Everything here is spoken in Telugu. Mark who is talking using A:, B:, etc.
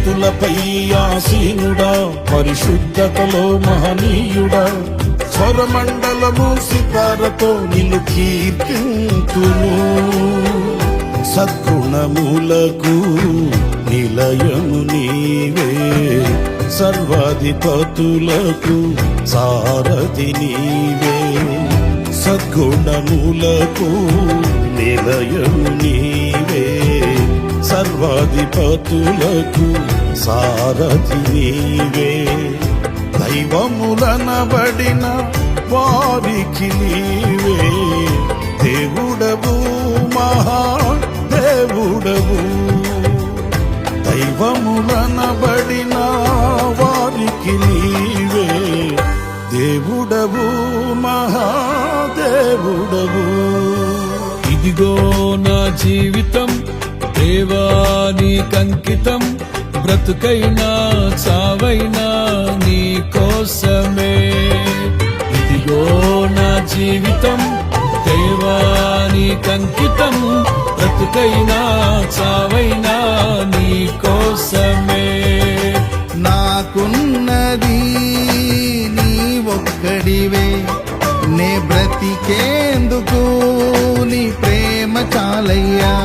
A: స్తుతులపై ఆసీనుడా, పరిశుద్ధతలో మహనీయుడా, స్వరమండలము సితారతో నిన్ను కీర్తింతును. సద్గుణములకు నిలయము నీవే, సర్వాధిపతులకు సారథి నీవే. సద్గుణములకు నిలయము నీవే, సర్వాధిపతులకు సారథి నీవే. దైవములనబడిన వారికి నీవే దేవుడవు, మహాదేవుడవు. దైవములనబడిన వారికి నీవే దేవుడవు, మహాదేవుడవు.
B: ఇదిగో నా జీవితం దేవానికంకితం, బ్రతుకైనా చావైనా నీ కోసమే. ఇదిగో నా జీవితం దేవానికంకితం, బ్రతుకైనా చావైనా నీ కోసమే.
C: నాకున్నది నీ ఒక్కడివే, నే బ్రతికేందుకు నీ ప్రేమ చాలయ్యా.